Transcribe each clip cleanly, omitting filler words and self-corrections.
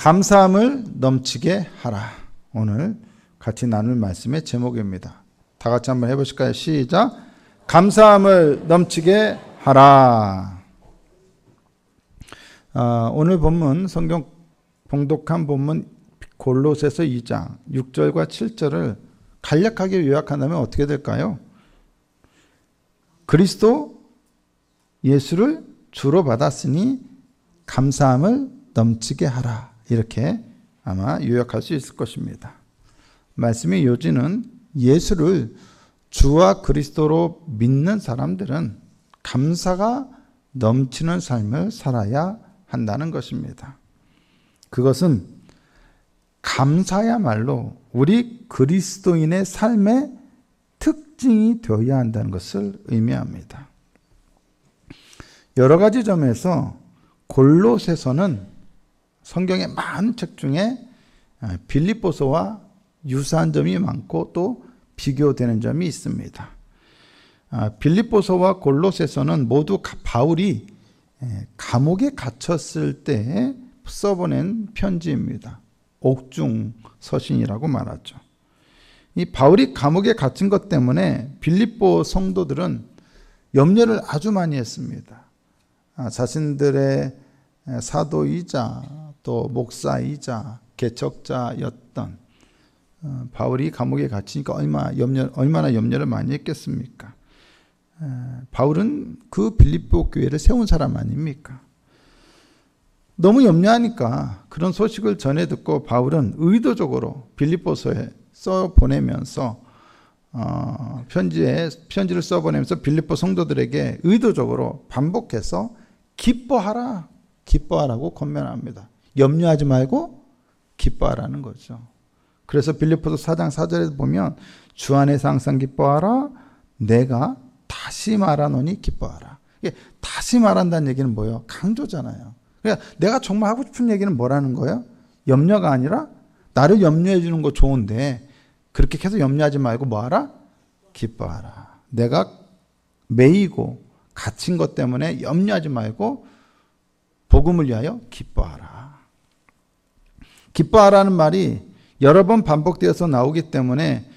감사함을 넘치게 하라. 오늘 같이 나눌 말씀의 제목입니다. 다 같이 한번 해보실까요? 시작. 감사함을 넘치게 하라. 오늘 본문, 성경 봉독한 본문 골로새서 2장 6절과 7절을 간략하게 요약한다면 어떻게 될까요? 그리스도 예수를 주로 받았으니 감사함을 넘치게 하라. 이렇게 아마 요약할 수 있을 것입니다. 말씀의 요지는 예수를 주와 그리스도로 믿는 사람들은 감사가 넘치는 삶을 살아야 한다는 것입니다. 그것은 감사야말로 우리 그리스도인의 삶의 특징이 되어야 한다는 것을 의미합니다. 여러 가지 점에서 골로새서는 성경의 많은 책 중에 빌립보서와 유사한 점이 많고 또 비교되는 점이 있습니다. 빌립보서와 골로새서는 모두 바울이 감옥에 갇혔을 때 써보낸 편지입니다. 옥중 서신이라고 말하죠. 이 바울이 감옥에 갇힌 것 때문에 빌립보 성도들은 염려를 아주 많이 했습니다. 자신들의 사도이자 또 목사이자 개척자였던 바울이 감옥에 갇히니까 얼마나 염려를 많이 했겠습니까? 바울은 그 빌립보 교회를 세운 사람 아닙니까? 너무 염려하니까 그런 소식을 전해 듣고 바울은 의도적으로 빌립보서에 써보내면서 편지를 써보내면서 빌립보 성도들에게 의도적으로 반복해서 기뻐하라고 권면합니다. 염려하지 말고 기뻐하라는 거죠. 그래서 빌립보서 4장 4절에 보면 주 안에서 항상 기뻐하라. 내가 다시 말하노니 기뻐하라. 이게 다시 말한다는 얘기는 뭐예요? 강조잖아요. 그러니까 내가 정말 하고 싶은 얘기는 뭐라는 거예요? 염려가 아니라 나를 염려해 주는 거 좋은데 그렇게 계속 염려하지 말고 뭐하라? 기뻐하라. 내가 매이고 갇힌 것 때문에 염려하지 말고 복음을 위하여 기뻐하라. 기뻐하라는 말이 여러 번 반복되어서 나오기 때문에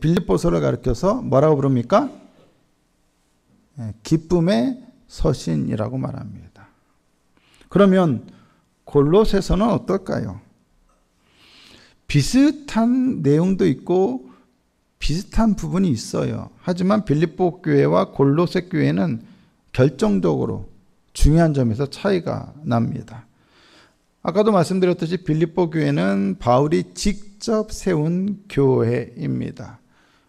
빌립보서를 가리켜서 뭐라고 부릅니까? 기쁨의 서신이라고 말합니다. 그러면 골로새서는 어떨까요? 비슷한 내용도 있고 비슷한 부분이 있어요. 하지만 빌립보 교회와 골로새 교회는 결정적으로 중요한 점에서 차이가 납니다. 아까도 말씀드렸듯이 빌립보 교회는 바울이 직접 세운 교회입니다.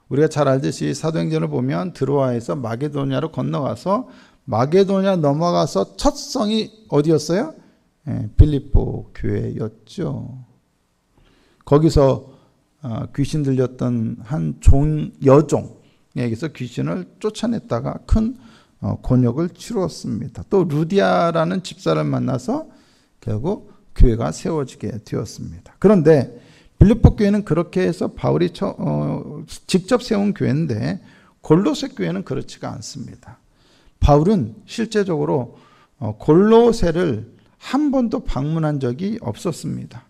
우리가 잘 알듯이 사도행전을 보면 드로아에서 마게도냐로 건너가서 마게도냐 넘어가서 첫 성이 어디였어요? 빌립보 교회였죠. 거기서 귀신 들렸던 한 여종에게서 귀신을 쫓아냈다가 큰 곤욕을 치루었습니다. 또 루디아라는 집사를 만나서 결국 교회가 세워지게 되었습니다. 그런데 빌립보 교회는 그렇게 해서 바울이 직접 세운 교회인데 골로새 교회는 그렇지가 않습니다. 바울은 실제적으로 골로새를 한 번도 방문한 적이 없었습니다.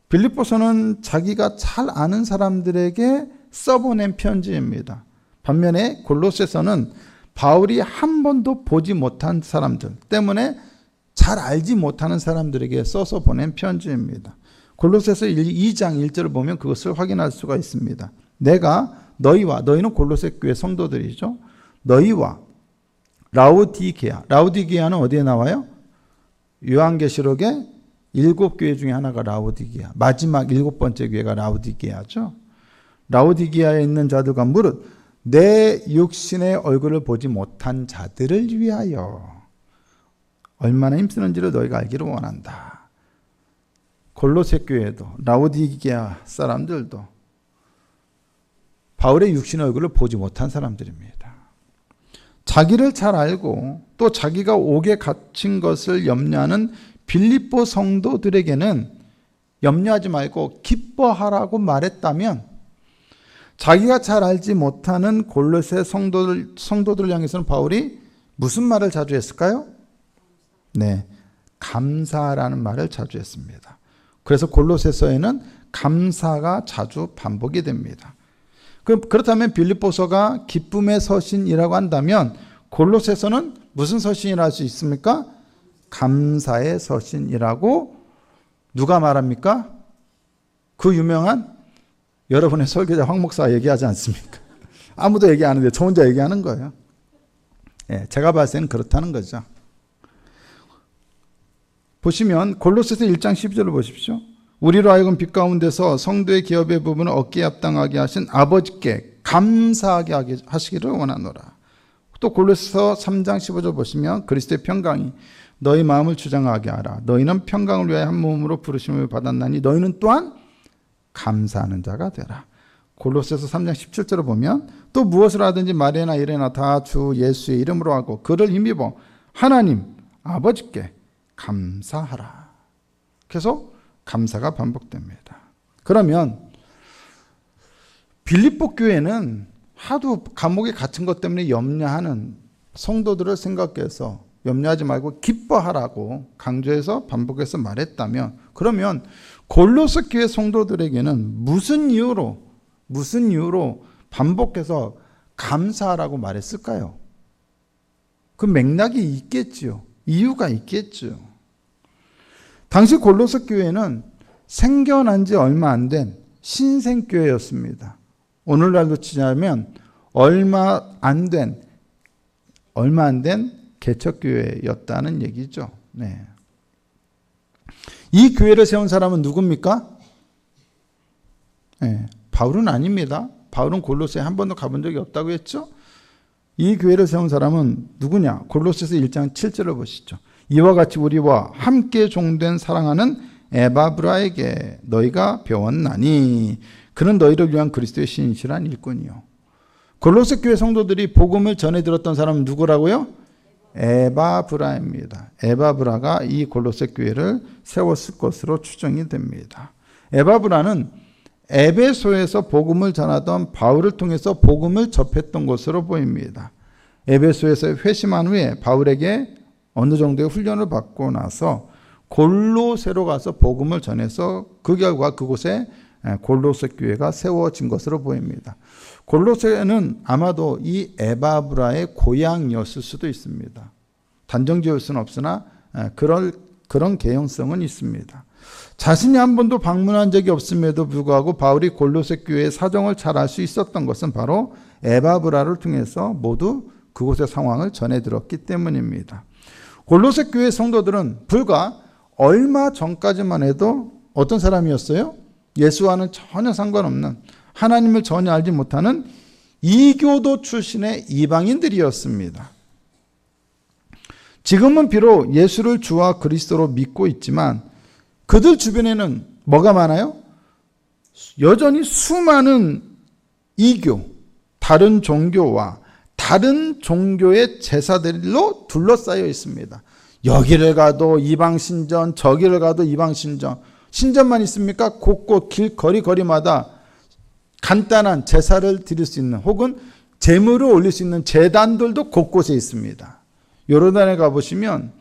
빌립보서는 자기가 잘 아는 사람들에게 써보낸 편지입니다. 반면에 골로새서는 바울이 한 번도 보지 못한 사람들 때문에 잘 알지 못하는 사람들에게 써서 보낸 편지입니다. 골로새서 2장 1절을 보면 그것을 확인할 수가 있습니다. 내가 너희는 골로새 교회 성도들이죠. 너희와 라우디게아는 어디에 나와요? 요한계시록의 7교회 중에 하나가 라우디게아. 마지막 7번째 교회가 라우디게아죠. 라우디게아에 있는 자들과 무릇 내 육신의 얼굴을 보지 못한 자들을 위하여 얼마나 힘쓰는지를 너희가 알기를 원한다. 골로새 교회도 라우디게아 사람들도 바울의 육신의 얼굴을 보지 못한 사람들입니다. 자기를 잘 알고 또 자기가 옥에 갇힌 것을 염려하는 빌립보 성도들에게는 염려하지 말고 기뻐하라고 말했다면 자기가 잘 알지 못하는 골로새 성도들을 향해서는 바울이 무슨 말을 자주 했을까요? 네, 감사라는 말을 자주 했습니다. 그래서 골로새서에는 감사가 자주 반복이 됩니다. 그렇다면 빌립보서가 기쁨의 서신이라고 한다면 골로새서는 무슨 서신이라 할 수 있습니까? 감사의 서신이라고 누가 말합니까? 그 유명한 여러분의 설교자 황 목사가 얘기하지 않습니까? 아무도 얘기 안 하는데 저 혼자 얘기하는 거예요. 예, 제가 봤을 때는 그렇다는 거죠. 보시면 골로새서 1장 12절을 보십시오. 우리로 하여금 빛 가운데서 성도의 기업의 부분을 어깨에 합당하게 하신 아버지께 감사하게 하시기를 원하노라. 또 골로새서 3장 15절 보시면 그리스도의 평강이 너희 마음을 주장하게 하라. 너희는 평강을 위하여 한 몸으로 부르심을 받았나니 너희는 또한 감사하는 자가 되라. 골로새서 3장 17절을 보면 또 무엇을 하든지 말이나 일이나 다 주 예수의 이름으로 하고 그를 힘입어 하나님 아버지께 감사하라. 그래서 감사가 반복됩니다. 그러면 빌립보 교회는 하도 감옥에 갇힌 것 때문에 염려하는 성도들을 생각해서 염려하지 말고 기뻐하라고 강조해서 반복해서 말했다면, 그러면 골로새 교회 성도들에게는 무슨 이유로 반복해서 감사하라고 말했을까요? 그 맥락이 있겠지요. 이유가 있겠죠. 당시 골로새 교회는 생겨난 지 얼마 안 된 신생교회였습니다. 오늘날로 치자면 얼마 안 된 개척교회였다는 얘기죠. 네. 이 교회를 세운 사람은 누굽니까? 네, 바울은 아닙니다. 바울은 골로새에 한 번도 가본 적이 없다고 했죠. 이 교회를 세운 사람은 누구냐? 골로새서 1장 7절을 보시죠. 이와 같이 우리와 함께 종된 사랑하는 에바브라에게 너희가 배웠나니 그는 너희를 위한 그리스도의 신실한 일꾼이요. 골로새 교회 성도들이 복음을 전해 들었던 사람은 누구라고요? 에바브라입니다. 에바브라가 이 골로새 교회를 세웠을 것으로 추정이 됩니다. 에바브라는 에베소에서 복음을 전하던 바울을 통해서 복음을 접했던 것으로 보입니다. 에베소에서 회심한 후에 바울에게 어느 정도의 훈련을 받고 나서 골로새로 가서 복음을 전해서 그 결과 그곳에 골로새 교회가 세워진 것으로 보입니다. 골로새는 아마도 이 에바브라의 고향이었을 수도 있습니다. 단정지을 수는 없으나 그런 개연성은 있습니다. 자신이 한 번도 방문한 적이 없음에도 불구하고 바울이 골로새 교회의 사정을 잘 알 수 있었던 것은 바로 에바브라를 통해서 모두 그곳의 상황을 전해 들었기 때문입니다. 골로새 교회 성도들은 불과 얼마 전까지만 해도 어떤 사람이었어요? 예수와는 전혀 상관없는, 하나님을 전혀 알지 못하는 이교도 출신의 이방인들이었습니다. 지금은 비록 예수를 주와 그리스도로 믿고 있지만 그들 주변에는 뭐가 많아요? 여전히 수많은 이교, 다른 종교와 다른 종교의 제사들로 둘러싸여 있습니다. 여기를 가도 이방신전, 저기를 가도 이방신전. 신전만 있습니까? 곳곳 거리마다 간단한 제사를 드릴 수 있는, 혹은 제물을 올릴 수 있는 제단들도 곳곳에 있습니다. 요르단에 가보시면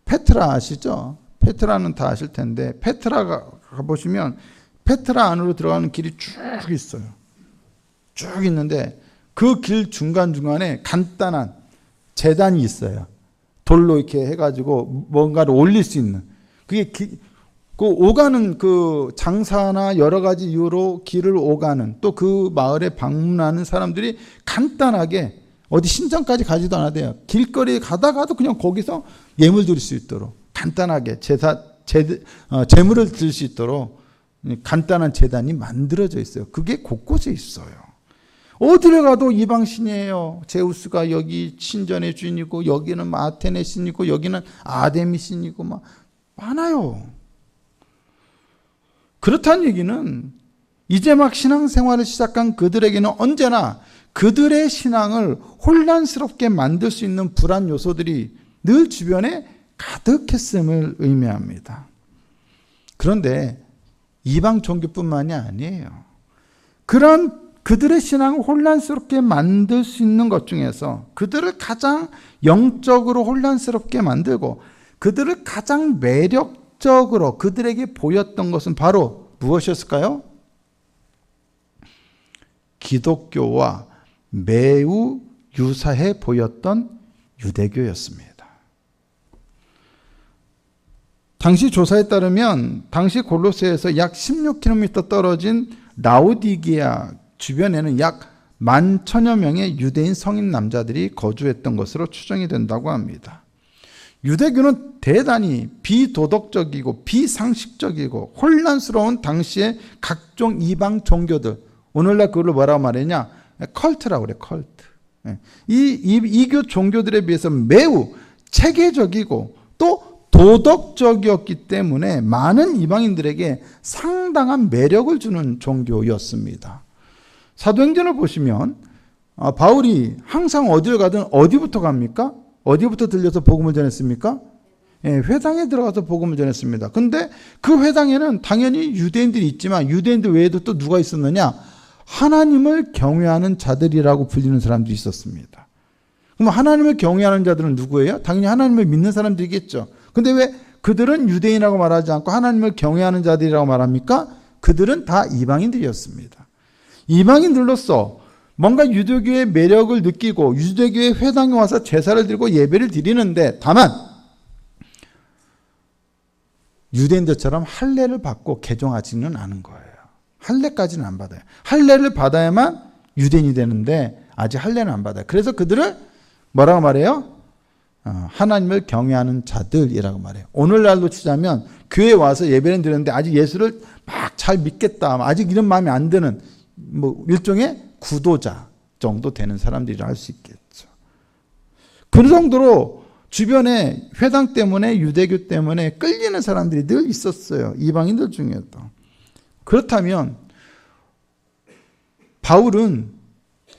페트라 아시죠? 페트라는 다 아실 텐데, 페트라 가보시면 페트라 안으로 들어가는 길이 쭉 있어요. 쭉 있는데 그 길 중간중간에 간단한 제단이 있어요. 돌로 이렇게 해가지고 뭔가를 올릴 수 있는. 그게 그 오가는 그 장사나 여러 가지 이유로 길을 오가는, 또 그 마을에 방문하는 사람들이 간단하게 어디 신전까지 가지도 않아도 돼요. 길거리에 가다가도 그냥 거기서 예물 드릴 수 있도록 간단하게 제물을 드릴 수 있도록 간단한 제단이 만들어져 있어요. 그게 곳곳에 있어요. 어디를 가도 이방신이에요. 제우스가 여기 신전의 주인이고, 여기는 아테네 신이고, 여기는 아데미 신이고, 막 많아요. 그렇다는 얘기는 이제 막 신앙생활을 시작한 그들에게는 언제나 그들의 신앙을 혼란스럽게 만들 수 있는 불안 요소들이 늘 주변에 가득했음을 의미합니다. 그런데 이방 종교뿐만이 아니에요. 그런 그들의 신앙을 혼란스럽게 만들 수 있는 것 중에서 그들을 가장 영적으로 혼란스럽게 만들고 그들을 가장 매력 극적으로 그들에게 보였던 것은 바로 무엇이었을까요? 기독교와 매우 유사해 보였던 유대교였습니다. 당시 조사에 따르면 당시 골로새에서 약 16km 떨어진 라오디게아 주변에는 약 11,000여 명의 유대인 성인 남자들이 거주했던 것으로 추정이 된다고 합니다. 유대교는 대단히 비도덕적이고 비상식적이고 혼란스러운 당시의 각종 이방 종교들, 오늘날 그걸로 뭐라고 말하냐? 컬트라고 그래, 컬트. 이교 종교들에 비해서 매우 체계적이고 또 도덕적이었기 때문에 많은 이방인들에게 상당한 매력을 주는 종교였습니다. 사도행전을 보시면 바울이 항상 어디를 가든 어디부터 갑니까? 어디부터 들려서 복음을 전했습니까? 회당에 들어가서 복음을 전했습니다. 근데 그 회당에는 당연히 유대인들이 있지만 유대인들 외에도 또 누가 있었느냐? 하나님을 경외하는 자들이라고 불리는 사람들이 있었습니다. 그럼 하나님을 경외하는 자들은 누구예요? 당연히 하나님을 믿는 사람들이겠죠. 근데 왜 그들은 유대인이라고 말하지 않고 하나님을 경외하는 자들이라고 말합니까? 그들은 다 이방인들이었습니다. 이방인들로서 뭔가 유대교의 매력을 느끼고 유대교의 회당에 와서 제사를 드리고 예배를 드리는데 다만 유대인들처럼 할례를 받고 개종하지는 않은 거예요. 할례까지는 안 받아요. 할례를 받아야만 유대인이 되는데 아직 할례는 안 받아요. 그래서 그들을 뭐라고 말해요? 하나님을 경외하는 자들이라고 말해요. 오늘날로 치자면 교회에 와서 예배를 드리는데 아직 예수를 막 잘 믿겠다, 아직 이런 마음이 안 드는 뭐 일종의 구도자 정도 되는 사람들이라 할 수 있겠죠. 그 정도로 주변에 회당 때문에 유대교 때문에 끌리는 사람들이 늘 있었어요. 이방인들 중에도. 그렇다면 바울은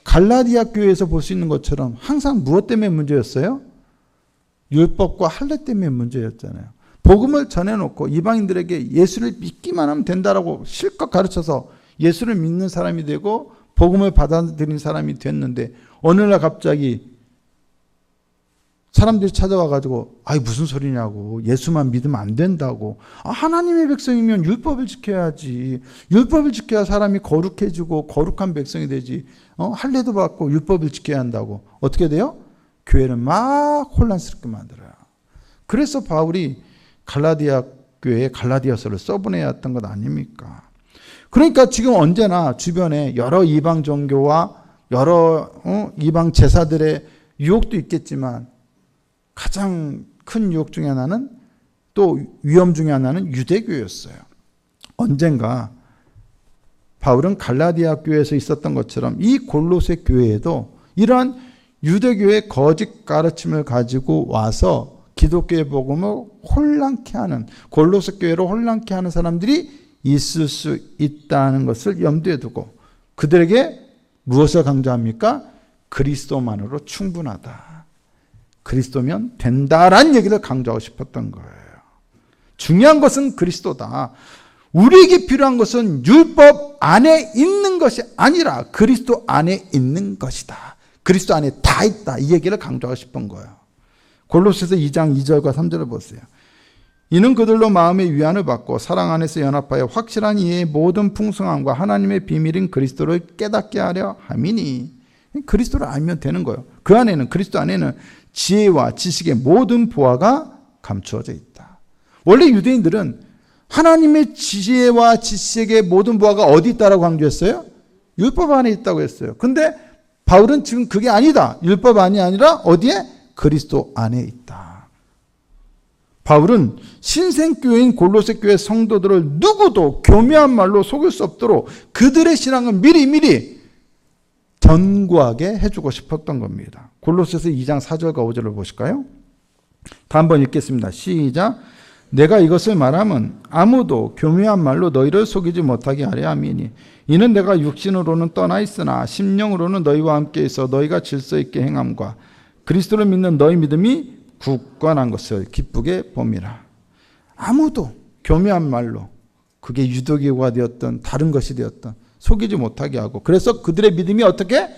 갈라디아 교회에서 볼 수 있는 것처럼 항상 무엇 때문에 문제였어요? 율법과 할례 때문에 문제였잖아요. 복음을 전해놓고 이방인들에게 예수를 믿기만 하면 된다라고 실컷 가르쳐서 예수를 믿는 사람이 되고 복음을 받아들인 사람이 됐는데 어느 날 갑자기 사람들이 찾아와가지고 무슨 소리냐고, 예수만 믿으면 안 된다고, 하나님의 백성이면 율법을 지켜야지, 율법을 지켜야 사람이 거룩해지고 거룩한 백성이 되지, 할례도 받고 율법을 지켜야 한다고. 어떻게 돼요? 교회를 막 혼란스럽게 만들어요. 그래서 바울이 갈라디아 교회에 갈라디아서를 써보내야 했던 것 아닙니까? 그러니까 지금 언제나 주변에 여러 이방 종교와 여러 이방 제사들의 유혹도 있겠지만 가장 큰 유혹 중에 하나는, 또 위험 중에 하나는 유대교였어요. 언젠가 바울은 갈라디아 교회에서 있었던 것처럼 이 골로새 교회에도 이러한 유대교의 거짓 가르침을 가지고 와서 기독교의 복음을 혼란케 하는, 골로새 교회를 혼란케 하는 사람들이 있을 수 있다는 것을 염두에 두고 그들에게 무엇을 강조합니까? 그리스도만으로 충분하다, 그리스도면 된다라는 얘기를 강조하고 싶었던 거예요. 중요한 것은 그리스도다. 우리에게 필요한 것은 율법 안에 있는 것이 아니라 그리스도 안에 있는 것이다. 그리스도 안에 다 있다. 이 얘기를 강조하고 싶은 거예요. 골로새서 2장 2절과 3절을 보세요. 이는 그들로 마음의 위안을 받고 사랑 안에서 연합하여 확실한 이해의 모든 풍성함과 하나님의 비밀인 그리스도를 깨닫게 하려 함이니. 그리스도를 알면 되는 거예요. 그 안에는, 그리스도 안에는 지혜와 지식의 모든 보화가 감추어져 있다. 원래 유대인들은 하나님의 지혜와 지식의 모든 보화가 어디 있다라고 강조했어요? 율법 안에 있다고 했어요. 근데 바울은 지금 그게 아니다. 율법 안이 아니라 어디에? 그리스도 안에 있다. 바울은 신생교회인 골로새 교회 성도들을 누구도 교묘한 말로 속일 수 없도록 그들의 신앙을 미리미리 견고하게 해주고 싶었던 겁니다. 골로새서 2장 4절과 5절을 보실까요? 다 한번 읽겠습니다. 시작. 내가 이것을 말하면 아무도 교묘한 말로 너희를 속이지 못하게 하려 함이니 이는 내가 육신으로는 떠나 있으나 심령으로는 너희와 함께 있어 너희가 질서 있게 행함과 그리스도를 믿는 너희 믿음이 굳건한 것을 기쁘게 봄이라. 아무도 교묘한 말로, 그게 유도교가 되었던 다른 것이 되었던, 속이지 못하게 하고, 그래서 그들의 믿음이 어떻게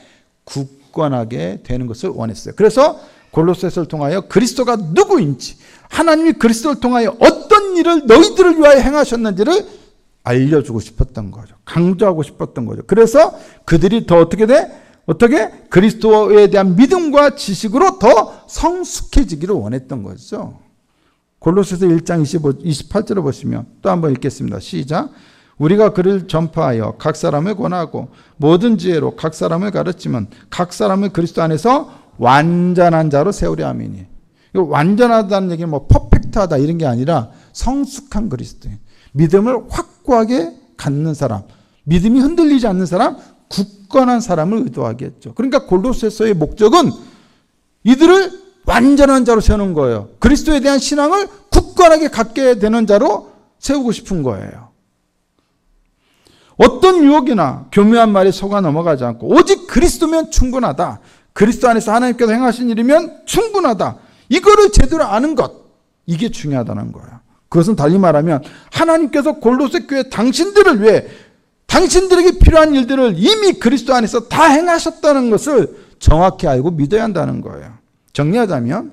굳건하게 되는 것을 원했어요. 그래서 골로새서를 통하여 그리스도가 누구인지, 하나님이 그리스도를 통하여 어떤 어떤 일을 너희들을 위하여 행하셨는지를 알려주고 싶었던 거죠. 강조하고 싶었던 거죠. 그래서 그들이 더 어떻게 그리스도에 대한 믿음과 지식으로 더 성숙해지기를 원했던 거죠. 골로새서 1장 28절을 보시면 또 한번 읽겠습니다. 시작. 우리가 그를 전파하여 각 사람을 권하고 모든 지혜로 각 사람을 가르치면 각 사람을 그리스도 안에서 완전한 자로 세우려 함이니. 완전하다는 얘기는 뭐 퍼펙트하다 이런 게 아니라 성숙한 그리스도인. 믿음을 확고하게 갖는 사람, 믿음이 흔들리지 않는 사람, 굳건한 사람을 의도하게 했죠. 그러니까 골로새서의 목적은 이들을 완전한 자로 세우는 거예요. 그리스도에 대한 신앙을 굳건하게 갖게 되는 자로 세우고 싶은 거예요. 어떤 유혹이나 교묘한 말에 속아 넘어가지 않고 오직 그리스도면 충분하다. 그리스도 안에서 하나님께서 행하신 일이면 충분하다. 이거를 제대로 아는 것, 이게 중요하다는 거예요. 그것은 달리 말하면 하나님께서 골로새 교회 당신들을 위해 당신들에게 필요한 일들을 이미 그리스도 안에서 다 행하셨다는 것을 정확히 알고 믿어야 한다는 거예요. 정리하자면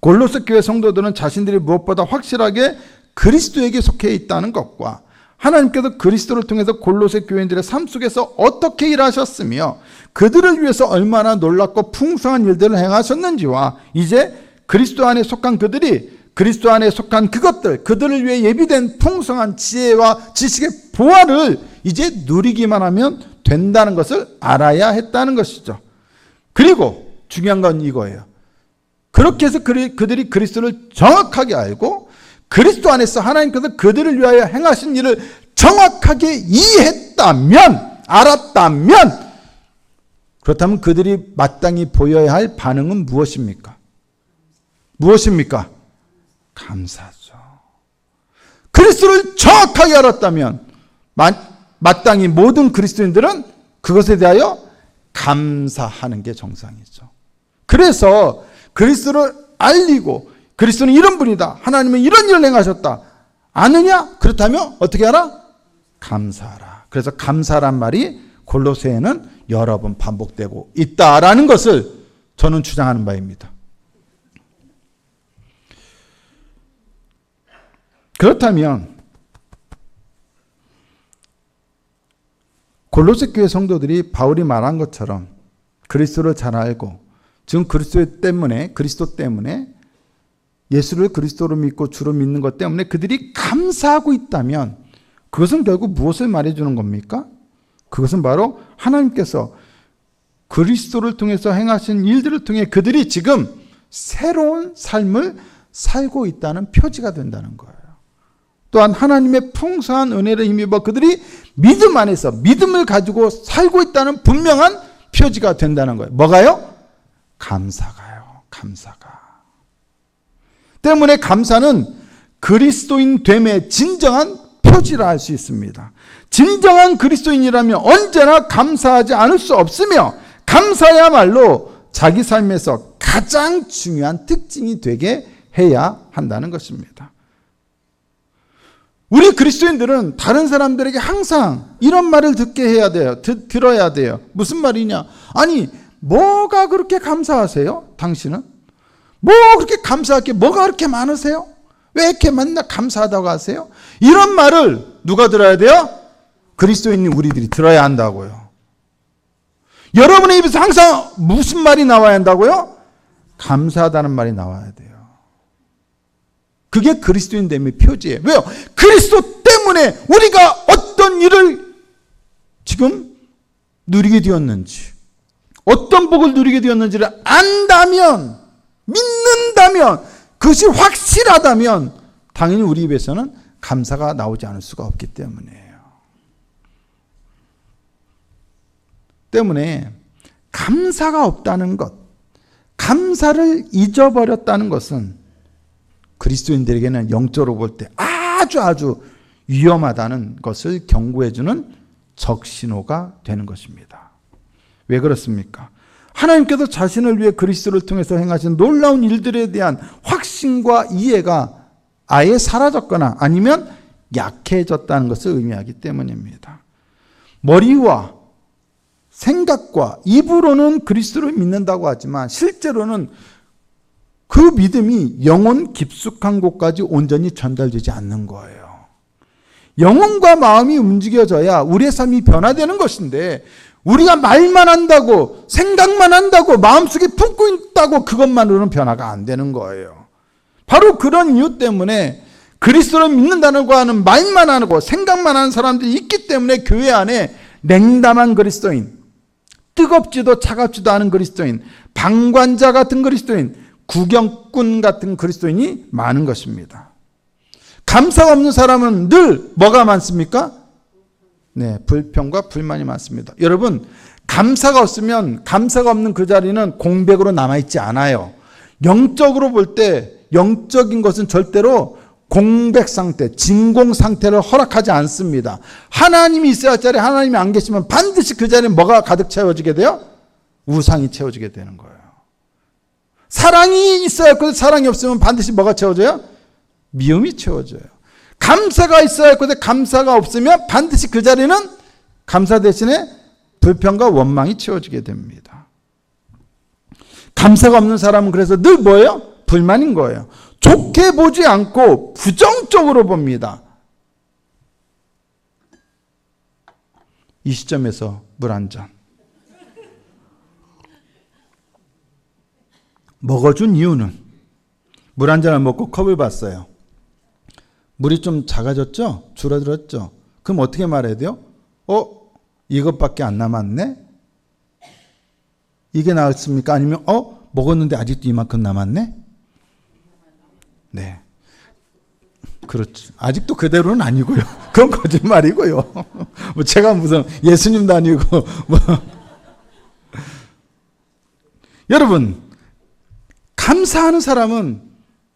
골로새 교회 성도들은 자신들이 무엇보다 확실하게 그리스도에게 속해 있다는 것과 하나님께서 그리스도를 통해서 골로새 교인들의 삶 속에서 어떻게 일하셨으며 그들을 위해서 얼마나 놀랍고 풍성한 일들을 행하셨는지와 이제 그리스도 안에 속한 그들이 그리스도 안에 속한 그들을 위해 예비된 풍성한 지혜와 지식의 보화를 이제 누리기만 하면 된다는 것을 알아야 했다는 것이죠. 그리고 중요한 건 이거예요. 그렇게 해서 그들이 그리스도를 정확하게 알고 그리스도 안에서 하나님께서 그들을 위하여 행하신 일을 정확하게 이해했다면, 알았다면, 그렇다면 그들이 마땅히 보여야 할 반응은 무엇입니까? 무엇입니까? 감사죠. 그리스도를 정확하게 알았다면 마땅히 모든 그리스도인들은 그것에 대하여 감사하는 게 정상이죠. 그래서 그리스도를 알리고 그리스도는 이런 분이다. 하나님은 이런 일을 행하셨다. 아느냐? 그렇다면 어떻게 하라? 감사하라. 그래서 감사란 말이 골로새에는 여러 번 반복되고 있다라는 것을 저는 주장하는 바입니다. 그렇다면 골로새 교회 성도들이 바울이 말한 것처럼 그리스도를 잘 알고 지금 그리스도 때문에 예수를 그리스도로 믿고 주로 믿는 것 때문에 그들이 감사하고 있다면 그것은 결국 무엇을 말해주는 겁니까? 그것은 바로 하나님께서 그리스도를 통해서 행하신 일들을 통해 그들이 지금 새로운 삶을 살고 있다는 표지가 된다는 거예요. 또한 하나님의 풍성한 은혜를 힘입어 그들이 믿음 안에서 믿음을 가지고 살고 있다는 분명한 표지가 된다는 거예요. 뭐가요? 감사가요. 감사가. 때문에 감사는 그리스도인 됨의 진정한 표지라 할 수 있습니다. 진정한 그리스도인이라면 언제나 감사하지 않을 수 없으며 감사야말로 자기 삶에서 가장 중요한 특징이 되게 해야 한다는 것입니다. 우리 그리스도인들은 다른 사람들에게 항상 이런 말을 들어야 돼요. 무슨 말이냐? 아니, 뭐가 그렇게 감사하세요? 당신은? 뭐 그렇게 감사할 게 뭐가 그렇게 많으세요? 왜 이렇게 맨날 감사하다고 하세요? 이런 말을 누가 들어야 돼요? 그리스도인인 우리들이 들어야 한다고요. 여러분의 입에서 항상 무슨 말이 나와야 한다고요? 감사하다는 말이 나와야 돼요. 그게 그리스도인 됨의 표지예요. 왜요? 그리스도 때문에 우리가 어떤 일을 지금 누리게 되었는지, 어떤 복을 누리게 되었는지를 안다면, 믿는다면, 그것이 확실하다면 당연히 우리 입에서는 감사가 나오지 않을 수가 없기 때문이에요. 때문에 감사가 없다는 것, 감사를 잊어버렸다는 것은 그리스도인들에게는 영적으로 볼 때 아주 위험하다는 것을 경고해주는 적신호가 되는 것입니다. 왜 그렇습니까? 하나님께서 자신을 위해 그리스도를 통해서 행하신 놀라운 일들에 대한 확신과 이해가 아예 사라졌거나 아니면 약해졌다는 것을 의미하기 때문입니다. 머리와 생각과 입으로는 그리스도를 믿는다고 하지만 실제로는 그 믿음이 영혼 깊숙한 곳까지 온전히 전달되지 않는 거예요. 영혼과 마음이 움직여져야 우리의 삶이 변화되는 것인데, 우리가 말만 한다고, 생각만 한다고, 마음속에 품고 있다고 그것만으로는 변화가 안 되는 거예요. 바로 그런 이유 때문에 그리스도를 믿는다고 하는 말만 하고 생각만 하는 사람들이 있기 때문에 교회 안에 냉담한 그리스도인, 뜨겁지도 차갑지도 않은 그리스도인, 방관자 같은 그리스도인, 구경꾼 같은 그리스도인이 많은 것입니다. 감사가 없는 사람은 늘 뭐가 많습니까? 네, 불평과 불만이 많습니다. 여러분, 감사가 없으면 감사가 없는 그 자리는 공백으로 남아있지 않아요. 영적으로 볼 때 영적인 것은 절대로 공백 상태, 진공 상태를 허락하지 않습니다. 하나님이 있어야 할 자리에 하나님이 안 계시면 반드시 그 자리에 뭐가 가득 채워지게 돼요? 우상이 채워지게 되는 거예요. 사랑이 있어야 할 것에 사랑이 없으면 반드시 뭐가 채워져요? 미움이 채워져요. 감사가 있어야 할 것에 감사가 없으면 반드시 그 자리는 감사 대신에 불평과 원망이 채워지게 됩니다. 감사가 없는 사람은 그래서 늘 뭐예요? 불만인 거예요. 좋게 보지 않고 부정적으로 봅니다. 이 시점에서 물 한 잔. 먹어준 이유는 물 한 잔을 먹고 컵을 봤어요. 물이 좀 작아졌죠? 줄어들었죠? 그럼 어떻게 말해야 돼요? 이것밖에 안 남았네? 이게 나았습니까? 아니면 먹었는데 아직도 이만큼 남았네? 네. 그렇죠. 아직도 그대로는 아니고요. 그건 거짓말이고요. 뭐 제가 무슨 예수님도 아니고 여러분, 감사하는 사람은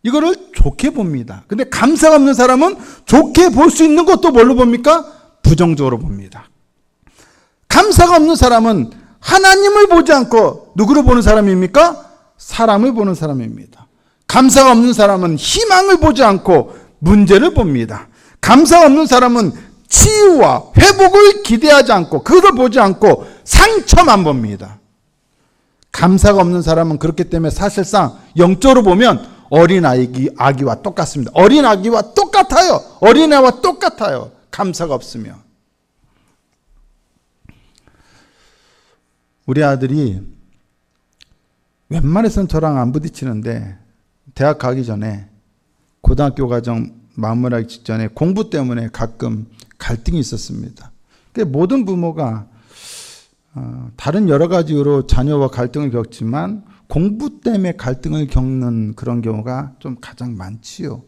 이거를 좋게 봅니다. 근데 감사가 없는 사람은 좋게 볼 수 있는 것도 뭘로 봅니까? 부정적으로 봅니다. 감사가 없는 사람은 하나님을 보지 않고 누구를 보는 사람입니까? 사람을 보는 사람입니다. 감사가 없는 사람은 희망을 보지 않고 문제를 봅니다. 감사가 없는 사람은 치유와 회복을 기대하지 않고 그것을 보지 않고 상처만 봅니다. 감사가 없는 사람은 그렇기 때문에 사실상 영적으로 보면 어린 아기와 똑같습니다. 어린 아기와 똑같아요. 어린애와 똑같아요. 감사가 없으면. 우리 아들이 웬만해서는 저랑 안 부딪히는데 대학 가기 전에 고등학교 과정 마무리하기 직전에 공부 때문에 가끔 갈등이 있었습니다. 모든 부모가 다른 여러 가지 이유로 자녀와 갈등을 겪지만 공부 때문에 갈등을 겪는 그런 경우가 좀 가장 많지요.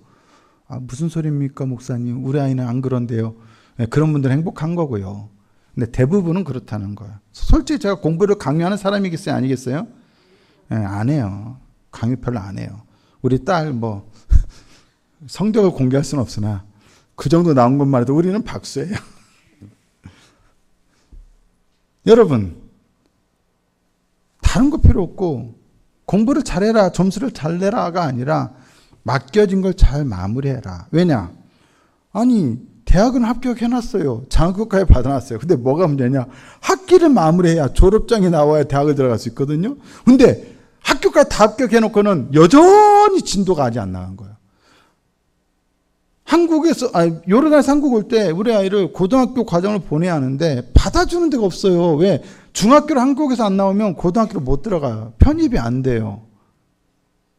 무슨 소리입니까, 목사님? 우리 아이는 안 그런데요. 네, 그런 분들은 행복한 거고요. 근데 대부분은 그렇다는 거예요. 솔직히 제가 공부를 강요하는 사람이겠어요? 아니겠어요? 네, 안 해요. 강요 별로 안 해요. 우리 딸 성적을 공개할 수는 없으나 그 정도 나온 것만 해도 우리는 박수예요. 여러분, 다른 거 필요 없고 공부를 잘해라, 점수를 잘 내라가 아니라 맡겨진 걸 잘 마무리해라. 왜냐? 아니, 대학은 합격해놨어요. 장학금까지 받아놨어요. 근데 뭐가 문제냐? 학기를 마무리해야 졸업장이 나와야 대학을 들어갈 수 있거든요. 근데 학교까지 다 합격해놓고는 여전히 진도가 아직 안 나간 거예요. 요르단에서 한국 올 때 우리 아이를 고등학교 과정을 보내야 하는데 받아주는 데가 없어요. 왜? 중학교를 한국에서 안 나오면 고등학교를 못 들어가요. 편입이 안 돼요.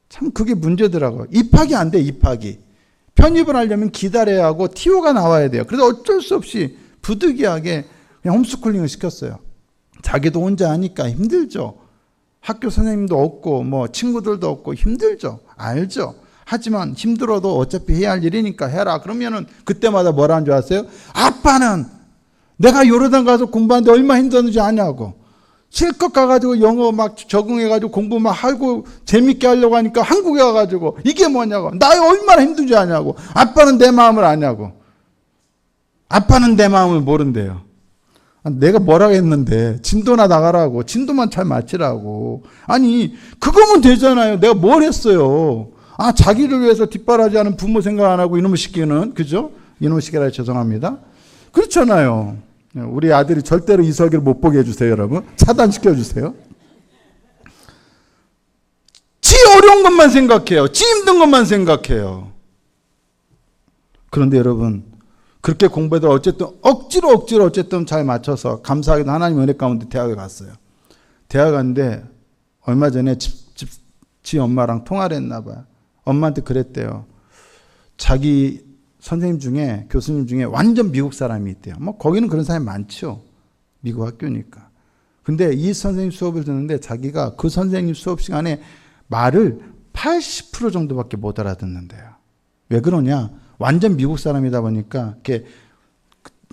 참 그게 문제더라고요. 입학이 안 돼, 입학이. 편입을 하려면 기다려야 하고 TO가 나와야 돼요. 그래서 어쩔 수 없이 부득이하게 그냥 홈스쿨링을 시켰어요. 자기도 혼자 하니까 힘들죠. 학교 선생님도 없고 친구들도 없고 힘들죠. 알죠. 하지만 힘들어도 어차피 해야 할 일이니까 해라. 그러면은 그때마다 뭐라는 줄 아세요? 아빠는 내가 요르단 가서 공부하는데 얼마나 힘들었는지 아냐고. 실컷 가가지고 영어 막 적응해가지고 공부 막 하고 재밌게 하려고 하니까 한국에 가가지고 이게 뭐냐고. 나 얼마나 힘든지 아냐고. 아빠는 내 마음을 아냐고. 아빠는 내 마음을 모른대요. 내가 뭐라고 했는데 진도나 나가라고. 진도만 잘 맞추라고. 아니 그거면 되잖아요. 내가 뭘 했어요. 자기를 위해서 뒷바라지하는 부모 생각 안 하고 이놈의 시키는, 그죠? 이놈의 시키라 죄송합니다. 그렇잖아요. 우리 아들이 절대로 이서기를 못 보게 해주세요, 여러분. 차단시켜 주세요. 지 어려운 것만 생각해요. 지 힘든 것만 생각해요. 그런데 여러분, 그렇게 공부해도 어쨌든 억지로 어쨌든 잘 맞춰서 감사하게도 하나님 은혜 가운데 대학에 갔어요. 대학 갔는데 얼마 전에 지 엄마랑 통화를 했나 봐요. 엄마한테 그랬대요. 자기 선생님 중에, 교수님 중에 완전 미국 사람이 있대요. 뭐 거기는 그런 사람이 많죠. 미국 학교니까. 근데 이 선생님 수업을 듣는데 자기가 그 선생님 수업 시간에 말을 80% 정도밖에 못 알아듣는데요. 왜 그러냐? 완전 미국 사람이다 보니까 이렇게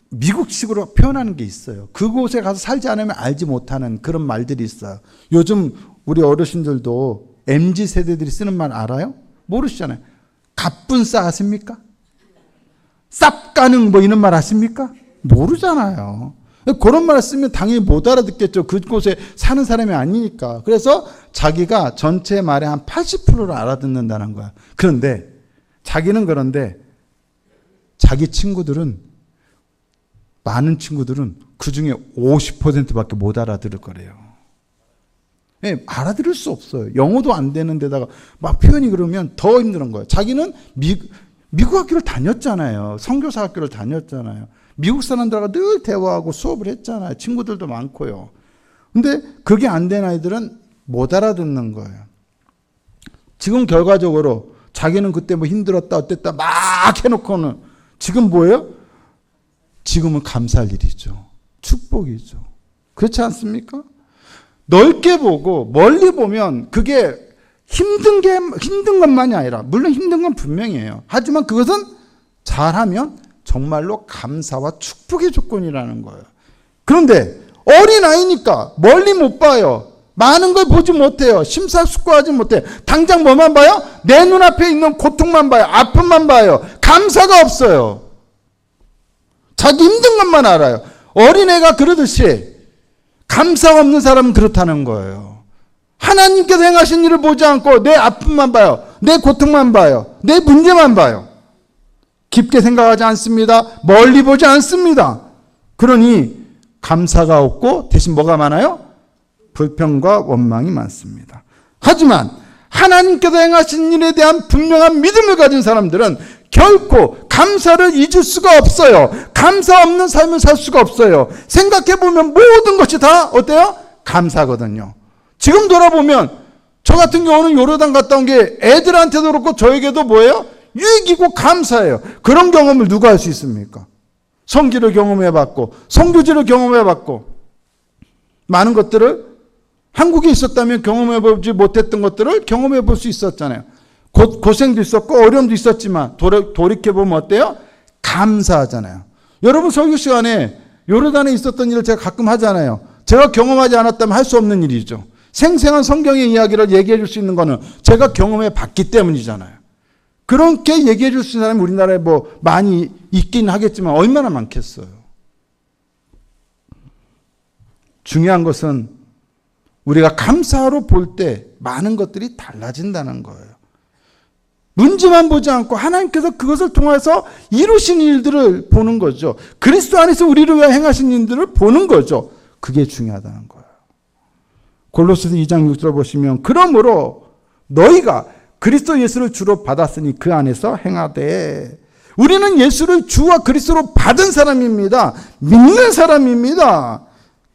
미국식으로 표현하는 게 있어요. 그곳에 가서 살지 않으면 알지 못하는 그런 말들이 있어요. 요즘 우리 어르신들도 MZ 세대들이 쓰는 말 알아요? 모르시잖아요. 갑분싸 아십니까? 쌉가능 뭐 이런 말 아십니까? 모르잖아요. 그런 말을 쓰면 당연히 못 알아듣겠죠. 그곳에 사는 사람이 아니니까. 그래서 자기가 전체 말의 한 80%를 알아듣는다는 거야. 그런데 자기는 그런데 자기 친구들은, 많은 친구들은 그 중에 50%밖에 못 알아들을 거래요. 네, 알아들을 수 없어요. 영어도 안 되는 데다가 막 표현이 그러면 더 힘든 거예요. 자기는 미국 학교를 다녔잖아요. 선교사 학교를 다녔잖아요. 미국 사람들하고 늘 대화하고 수업을 했잖아요. 친구들도 많고요. 근데 그게 안 된 아이들은 못 알아듣는 거예요. 지금 결과적으로 자기는 그때 뭐 힘들었다 어땠다 막 해놓고는 지금 뭐예요? 지금은 감사할 일이죠. 축복이죠. 그렇지 않습니까? 넓게 보고 멀리 보면 그게 힘든 것만이 아니라, 물론 힘든 건 분명해요. 하지만 그것은 잘하면 정말로 감사와 축복의 조건이라는 거예요. 그런데 어린아이니까 멀리 못 봐요. 많은 걸 보지 못해요. 심사숙고하지 못해요. 당장 뭐만 봐요? 내 눈앞에 있는 고통만 봐요. 아픔만 봐요. 감사가 없어요. 자기 힘든 것만 알아요. 어린애가 그러듯이 감사가 없는 사람은 그렇다는 거예요. 하나님께서 행하신 일을 보지 않고 내 아픔만 봐요. 내 고통만 봐요. 내 문제만 봐요. 깊게 생각하지 않습니다. 멀리 보지 않습니다. 그러니 감사가 없고 대신 뭐가 많아요? 불평과 원망이 많습니다. 하지만 하나님께서 행하신 일에 대한 분명한 믿음을 가진 사람들은 결코 감사를 잊을 수가 없어요. 감사 없는 삶을 살 수가 없어요. 생각해보면 모든 것이 다 어때요? 감사거든요. 지금 돌아보면 저 같은 경우는 요르단 갔다 온 게 애들한테도 그렇고 저에게도 뭐예요? 유익이고 감사해요. 그런 경험을 누가 할 수 있습니까? 성기를 경험해봤고 성교지를 경험해봤고 많은 것들을 한국에 있었다면 경험해보지 못했던 것들을 경험해볼 수 있었잖아요. 고생도 있었고 어려움도 있었지만 돌이켜보면 어때요? 감사하잖아요. 여러분 설교 시간에 요르단에 있었던 일을 제가 가끔 하잖아요. 제가 경험하지 않았다면 할 수 없는 일이죠. 생생한 성경의 이야기를 얘기해 줄 수 있는 거는 제가 경험해 봤기 때문이잖아요. 그렇게 얘기해 줄 수 있는 사람이 우리나라에 뭐 많이 있긴 하겠지만 얼마나 많겠어요. 중요한 것은 우리가 감사로 볼 때 많은 것들이 달라진다는 거예요. 문제만 보지 않고 하나님께서 그것을 통해서 이루신 일들을 보는 거죠. 그리스도 안에서 우리를 위해 행하신 일들을 보는 거죠. 그게 중요하다는 거예요. 골로새서 2장 6절 보시면 그러므로 너희가 그리스도 예수를 주로 받았으니 그 안에서 행하되. 우리는 예수를 주와 그리스도로 받은 사람입니다. 믿는 사람입니다.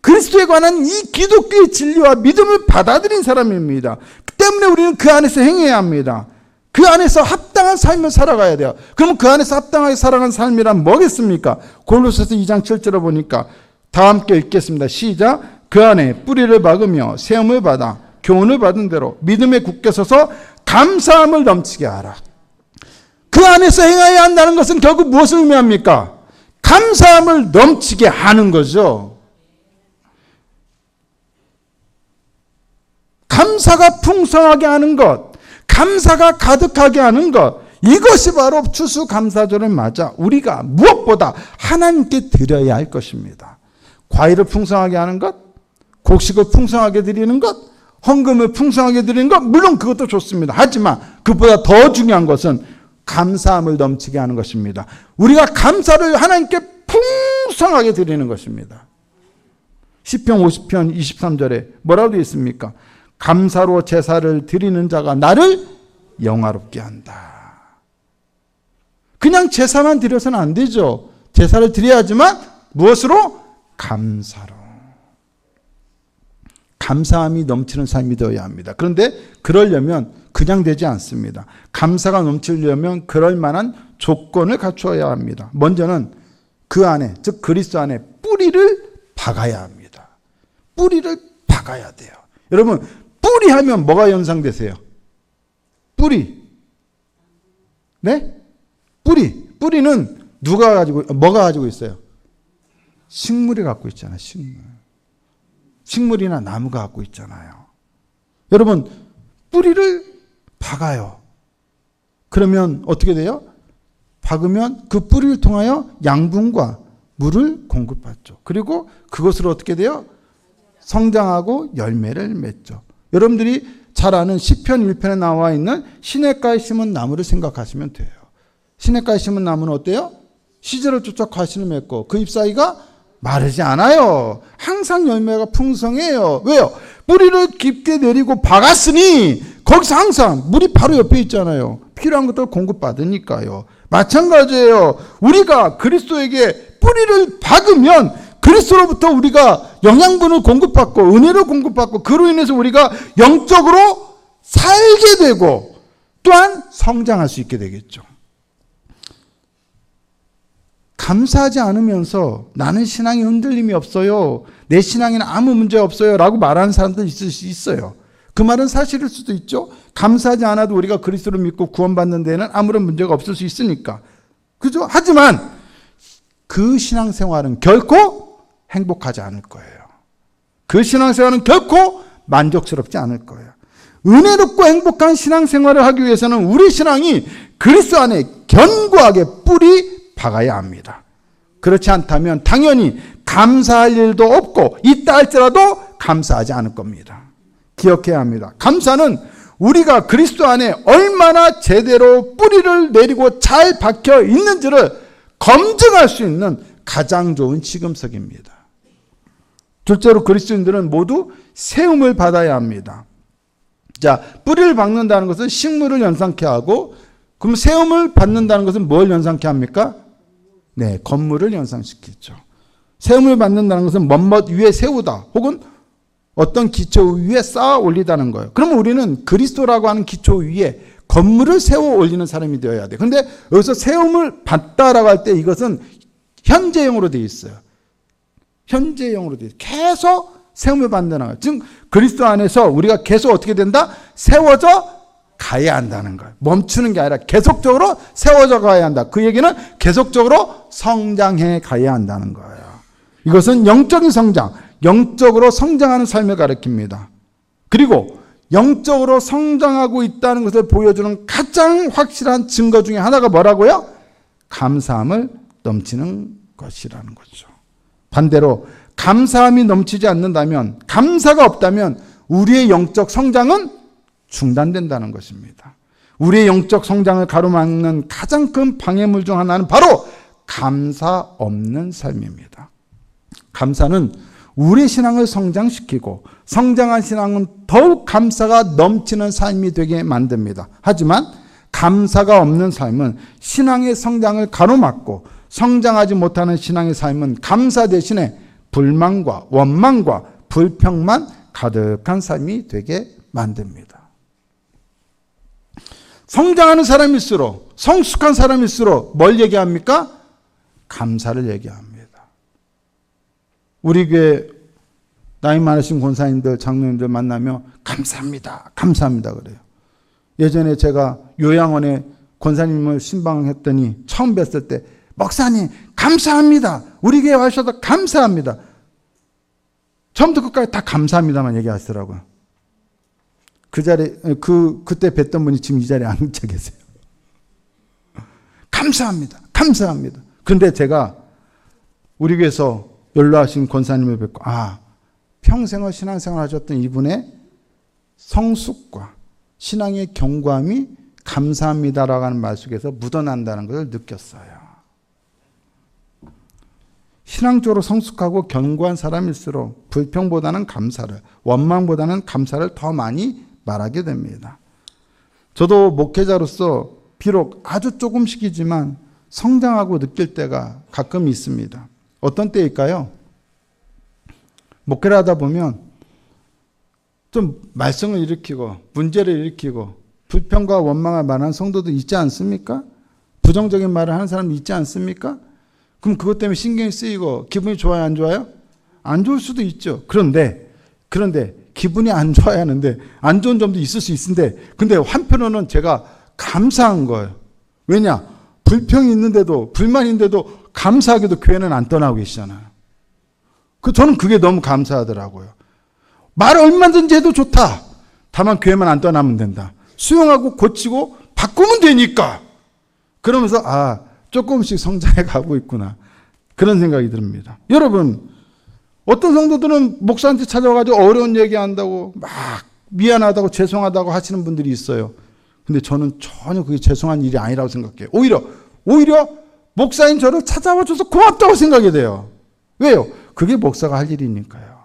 그리스도에 관한 이 기독교의 진리와 믿음을 받아들인 사람입니다. 때문에 우리는 그 안에서 행해야 합니다. 그 안에서 합당한 삶을 살아가야 돼요. 그럼 그 안에서 합당하게 살아가는 삶이란 뭐겠습니까? 골로새서 2장 7절을 보니까 다 함께 읽겠습니다. 시작. 그 안에 뿌리를 박으며 세움을 받아 교훈을 받은 대로 믿음에 굳게 서서 감사함을 넘치게 하라. 그 안에서 행해야 한다는 것은 결국 무엇을 의미합니까? 감사함을 넘치게 하는 거죠. 감사가 풍성하게 하는 것, 감사가 가득하게 하는 것, 이것이 바로 추수감사절을 맞아 우리가 무엇보다 하나님께 드려야 할 것입니다. 과일을 풍성하게 하는 것, 곡식을 풍성하게 드리는 것, 헌금을 풍성하게 드리는 것, 물론 그것도 좋습니다. 하지만 그보다 더 중요한 것은 감사함을 넘치게 하는 것입니다. 우리가 감사를 하나님께 풍성하게 드리는 것입니다. 시편 50편 23절에 뭐라고 되어 있습니까? 감사로 제사를 드리는 자가 나를 영화롭게 한다. 그냥 제사만 드려서는 안 되죠. 제사를 드려야지만 무엇으로? 감사로. 감사함이 넘치는 삶이 되어야 합니다. 그런데 그러려면 그냥 되지 않습니다. 감사가 넘치려면 그럴 만한 조건을 갖추어야 합니다. 먼저는 그 안에, 즉 그리스도 안에 뿌리를 박아야 합니다. 뿌리를 박아야 돼요. 여러분, 뿌리 하면 뭐가 연상되세요? 뿌리. 네? 뿌리. 뿌리는 뭐가 가지고 있어요? 식물이 갖고 있잖아요. 식물. 식물이나 나무가 갖고 있잖아요. 여러분, 뿌리를 박아요. 그러면 어떻게 돼요? 박으면 그 뿌리를 통하여 양분과 물을 공급받죠. 그리고 그것으로 어떻게 돼요? 성장하고 열매를 맺죠. 여러분들이 잘 아는 시편 1편에 나와 있는 시냇가에 심은 나무를 생각하시면 돼요. 시냇가에 심은 나무는 어때요? 시절을 쫓아 과실을 맺고 그 잎사귀가 마르지 않아요. 항상 열매가 풍성해요. 왜요? 뿌리를 깊게 내리고 박았으니 거기서 항상 물이 바로 옆에 있잖아요. 필요한 것들을 공급받으니까요. 마찬가지예요. 우리가 그리스도에게 뿌리를 박으면 그리스도로부터 우리가 영양분을 공급받고 은혜를 공급받고 그로 인해서 우리가 영적으로 살게 되고 또한 성장할 수 있게 되겠죠. 감사하지 않으면서 나는 신앙에 흔들림이 없어요. 내 신앙에는 아무 문제 없어요. 라고 말하는 사람들 있을 수 있어요. 그 말은 사실일 수도 있죠. 감사하지 않아도 우리가 그리스도를 믿고 구원받는 데는 아무런 문제가 없을 수 있으니까. 그죠? 하지만 그 신앙생활은 결코 행복하지 않을 거예요. 그 신앙생활은 결코 만족스럽지 않을 거예요. 은혜롭고 행복한 신앙생활을 하기 위해서는 우리 신앙이 그리스도 안에 견고하게 뿌리 박아야 합니다. 그렇지 않다면 당연히 감사할 일도 없고 있다 할지라도 감사하지 않을 겁니다. 기억해야 합니다. 감사는 우리가 그리스도 안에 얼마나 제대로 뿌리를 내리고 잘 박혀 있는지를 검증할 수 있는 가장 좋은 시금석입니다. 둘째로 그리스도인들은 모두 세움을 받아야 합니다. 자, 뿌리를 박는다는 것은 식물을 연상케 하고, 그럼 세움을 받는다는 것은 뭘 연상케 합니까? 네, 건물을 연상시키죠. 세움을 받는다는 것은 먼것 위에 세우다 혹은 어떤 기초 위에 쌓아 올리다는 거예요. 그러면 우리는 그리스도라고 하는 기초 위에 건물을 세워 올리는 사람이 되어야 돼요. 그런데 여기서 세움을 받다라고 할 때 이것은 현재형으로 되어 있어요. 현재형으로 되어 있어요. 계속 세움을 받는다는 거예요. 즉 그리스도 안에서 우리가 계속 어떻게 된다? 세워져 가야 한다는 거예요. 멈추는 게 아니라 계속적으로 세워져 가야 한다. 그 얘기는 계속적으로 성장해 가야 한다는 거예요. 이것은 영적인 성장, 영적으로 성장하는 삶을 가리킵니다. 그리고 영적으로 성장하고 있다는 것을 보여주는 가장 확실한 증거 중에 하나가 뭐라고요? 감사함을 넘치는 것이라는 거죠. 반대로 감사함이 넘치지 않는다면, 감사가 없다면 우리의 영적 성장은 중단된다는 것입니다. 우리의 영적 성장을 가로막는 가장 큰 방해물 중 하나는 바로 감사 없는 삶입니다. 감사는 우리 신앙을 성장시키고 성장한 신앙은 더욱 감사가 넘치는 삶이 되게 만듭니다. 하지만 감사가 없는 삶은 신앙의 성장을 가로막고 성장하지 못하는 신앙의 삶은 감사 대신에 불만과 원망과 불평만 가득한 삶이 되게 만듭니다. 성장하는 사람일수록, 성숙한 사람일수록 뭘 얘기합니까? 감사를 얘기합니다. 우리 교회 나이 많으신 권사님들, 장로님들 만나면 감사합니다, 감사합니다 그래요. 예전에 제가 요양원에 권사님을 신방했더니 처음 뵀을 때 목사님 감사합니다, 우리 교회 와주셔서 감사합니다. 처음부터 끝까지 다 감사합니다만 얘기하시더라고요. 그 자리에 그때 뵀던 분이 지금 이 자리에 안 앉아 계세요. 감사합니다, 감사합니다. 그런데 제가 우리 교회에서 연로하신 권사님을 뵙고 평생을 신앙생활 하셨던 이분의 성숙과 신앙의 견고함이 감사합니다라고 하는 말 속에서 묻어난다는 것을 느꼈어요. 신앙적으로 성숙하고 견고한 사람일수록 불평보다는 감사를, 원망보다는 감사를 더 많이 말하게 됩니다. 저도 목회자로서 비록 아주 조금씩이지만 성장하고 느낄 때가 가끔 있습니다. 어떤 때일까요? 목회를 하다 보면 좀 말썽을 일으키고 문제를 일으키고 불평과 원망을 말하는 성도도 있지 않습니까? 부정적인 말을 하는 사람도 있지 않습니까? 그럼 그것 때문에 신경이 쓰이고 기분이 좋아요, 안 좋아요? 안 좋을 수도 있죠. 그런데 기분이 안 좋아야 하는데 안 좋은 점도 있을 수 있는데 근데 한편으로는 제가 감사한 거예요. 왜냐? 불평이 있는데도 불만인데도 감사하게도 교회는 안 떠나고 계시잖아요. 저는 그게 너무 감사하더라고요. 말 얼마든지 해도 좋다. 다만 교회만 안 떠나면 된다. 수용하고 고치고 바꾸면 되니까. 그러면서 조금씩 성장해 가고 있구나. 그런 생각이 듭니다. 여러분, 어떤 성도들은 목사한테 찾아와가지고 어려운 얘기한다고 막 미안하다고 죄송하다고 하시는 분들이 있어요. 근데 저는 전혀 그게 죄송한 일이 아니라고 생각해요. 오히려 목사인 저를 찾아와 줘서 고맙다고 생각이 돼요. 왜요? 그게 목사가 할 일이니까요.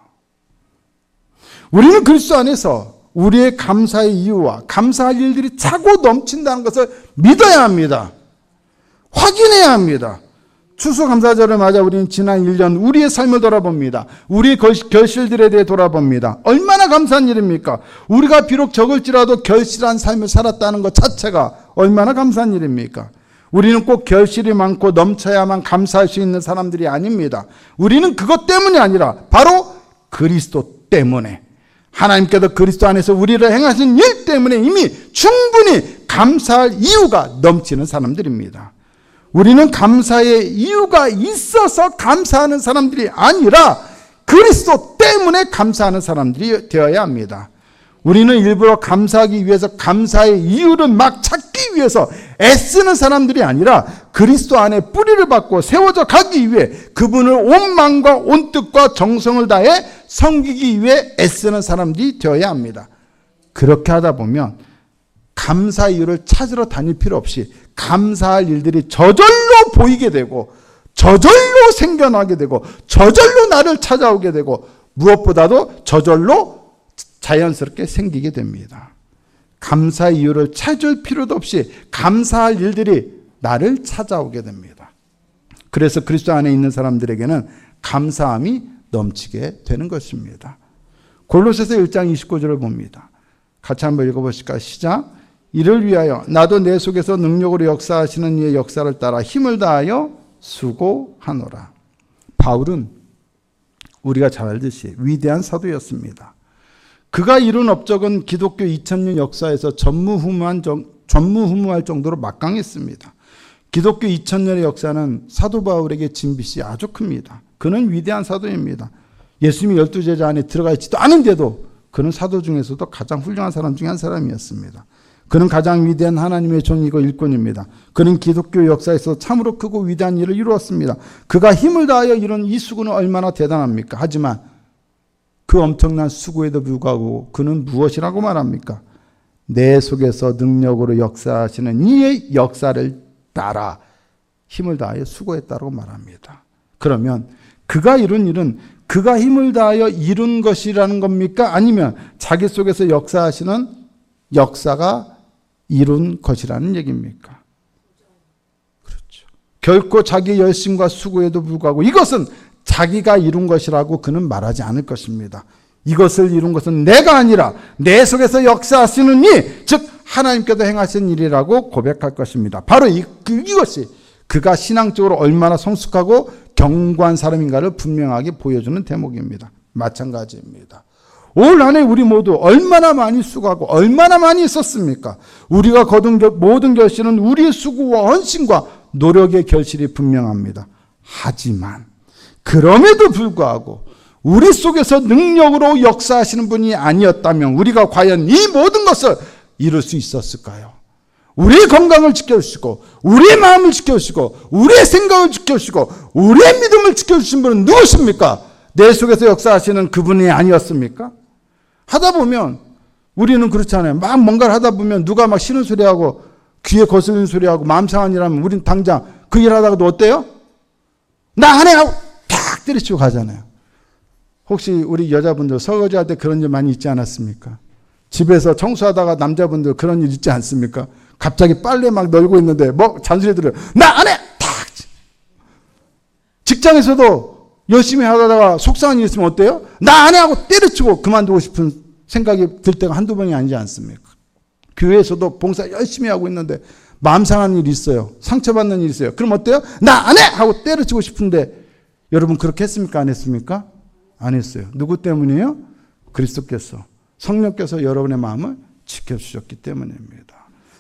우리는 그리스도 안에서 우리의 감사의 이유와 감사할 일들이 차고 넘친다는 것을 믿어야 합니다. 확인해야 합니다. 추수감사절을 맞아 우리는 지난 1년 우리의 삶을 돌아봅니다. 우리의 결실들에 대해 돌아봅니다. 얼마나 감사한 일입니까? 우리가 비록 적을지라도 결실한 삶을 살았다는 것 자체가 얼마나 감사한 일입니까? 우리는 꼭 결실이 많고 넘쳐야만 감사할 수 있는 사람들이 아닙니다. 우리는 그것 때문이 아니라 바로 그리스도 때문에, 하나님께서 그리스도 안에서 우리를 행하신 일 때문에 이미 충분히 감사할 이유가 넘치는 사람들입니다. 우리는 감사의 이유가 있어서 감사하는 사람들이 아니라 그리스도 때문에 감사하는 사람들이 되어야 합니다. 우리는 일부러 감사하기 위해서 감사의 이유를 막 찾기 위해서 애쓰는 사람들이 아니라 그리스도 안에 뿌리를 받고 세워져 가기 위해 그분을 온 마음과 온 뜻과 정성을 다해 섬기기 위해 애쓰는 사람들이 되어야 합니다. 그렇게 하다 보면 감사 이유를 찾으러 다닐 필요 없이 감사할 일들이 저절로 보이게 되고 저절로 생겨나게 되고 저절로 나를 찾아오게 되고 무엇보다도 저절로 자연스럽게 생기게 됩니다. 감사 이유를 찾을 필요도 없이 감사할 일들이 나를 찾아오게 됩니다. 그래서 그리스도 안에 있는 사람들에게는 감사함이 넘치게 되는 것입니다. 골로새서 1장 29절을 봅니다. 같이 한번 읽어보실까요? 시작. 이를 위하여 나도 내 속에서 능력으로 역사하시는 이의 역사를 따라 힘을 다하여 수고하노라. 바울은 우리가 잘 알듯이 위대한 사도였습니다. 그가 이룬 업적은 기독교 2000년 역사에서 전무후무할 정도로 막강했습니다. 기독교 2000년의 역사는 사도 바울에게 진 빚이 아주 큽니다. 그는 위대한 사도입니다. 예수님이 12제자 안에 들어가 있지도 않은데도 그는 사도 중에서도 가장 훌륭한 사람 중에 한 사람이었습니다. 그는 가장 위대한 하나님의 종이고 일꾼입니다. 그는 기독교 역사에서 참으로 크고 위대한 일을 이루었습니다. 그가 힘을 다하여 이룬 이 수고는 얼마나 대단합니까? 하지만 그 엄청난 수고에도 불구하고 그는 무엇이라고 말합니까? 내 속에서 능력으로 역사하시는 이의 역사를 따라 힘을 다하여 수고했다고 말합니다. 그러면 그가 이룬 일은 그가 힘을 다하여 이룬 것이라는 겁니까? 아니면 자기 속에서 역사하시는 역사가 이룬 것이라는 얘기입니까? 그렇죠. 결코 자기 열심과 수고에도 불구하고 이것은 자기가 이룬 것이라고 그는 말하지 않을 것입니다. 이것을 이룬 것은 내가 아니라 내 속에서 역사하시는 이, 즉 하나님께서 행하신 일이라고 고백할 것입니다. 바로 이것이 그가 신앙적으로 얼마나 성숙하고 견고한 사람인가를 분명하게 보여주는 대목입니다. 마찬가지입니다. 올 한 해 우리 모두 얼마나 많이 수고하고 얼마나 많이 있었습니까? 우리가 거둔 모든 결실은 우리의 수고와 헌신과 노력의 결실이 분명합니다. 하지만 그럼에도 불구하고 우리 속에서 능력으로 역사하시는 분이 아니었다면 우리가 과연 이 모든 것을 이룰 수 있었을까요? 우리의 건강을 지켜주시고 우리의 마음을 지켜주시고 우리의 생각을 지켜주시고 우리의 믿음을 지켜주신 분은 누구십니까? 내 속에서 역사하시는 그분이 아니었습니까? 하다 보면 우리는 그렇잖아요. 막 뭔가를 하다 보면 누가 막 싫은 소리하고 귀에 거슬리는 소리하고 마음 상한 일하면 우리는 당장 그 일하다가도 어때요? 나 안 해! 하고 탁 탁 때려치고 가잖아요. 혹시 우리 여자분들 설거지할 때 그런 일 많이 있지 않았습니까? 집에서 청소하다가 남자분들 그런 일 있지 않습니까? 갑자기 빨래 막 널고 있는데 뭐 잔소리 들어요. 나 안 해! 탁! 직장에서도 열심히 하다가 속상한 일 있으면 어때요? 나 안 해! 하고 때려치고 그만두고 싶은 생각이 들 때가 한두 번이 아니지 않습니까? 교회에서도 봉사 열심히 하고 있는데 마음 상하는 일이 있어요. 상처받는 일이 있어요. 그럼 어때요? 나 안 해! 하고 때려치고 싶은데 여러분 그렇게 했습니까? 안 했습니까? 안 했어요. 누구 때문이에요? 그리스도께서, 성령께서 여러분의 마음을 지켜주셨기 때문입니다.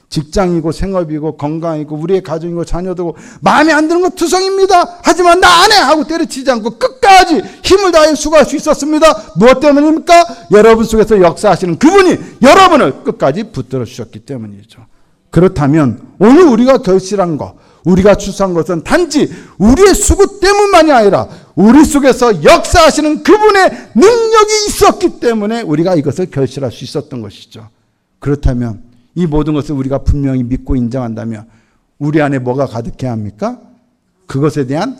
직장이고 생업이고 건강이고 우리의 가정이고 자녀들고 마음에 안 드는 건 투성입니다. 하지만 나 안 해! 하고 때려치지 않고 끝까지 힘을 다해 수고할 수 있었습니다. 무엇 때문입니까? 여러분 속에서 역사하시는 그분이 여러분을 끝까지 붙들어 주셨기 때문이죠. 그렇다면 오늘 우리가 결실한 것, 우리가 추수한 것은 단지 우리의 수고 때문만이 아니라 우리 속에서 역사하시는 그분의 능력이 있었기 때문에 우리가 이것을 결실할 수 있었던 것이죠. 그렇다면 이 모든 것을 우리가 분명히 믿고 인정한다면 우리 안에 뭐가 가득해야 합니까? 그것에 대한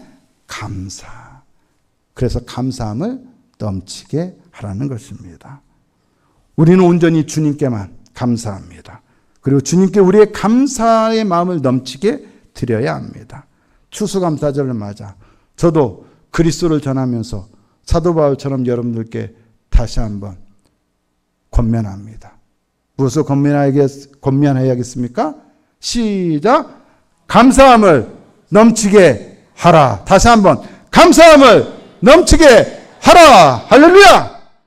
감사. 그래서 감사함을 넘치게 하라는 것입니다. 우리는 온전히 주님께만 감사합니다. 그리고 주님께 우리의 감사의 마음을 넘치게 드려야 합니다. 추수감사절을 맞아 저도 그리스도를 전하면서 사도 바울처럼 여러분들께 다시 한번 권면합니다. 무엇을 권면해야겠습니까? 시작! 감사함을 넘치게 하라. 다시 한번 감사함을 넘치게 하라. 할렐루야!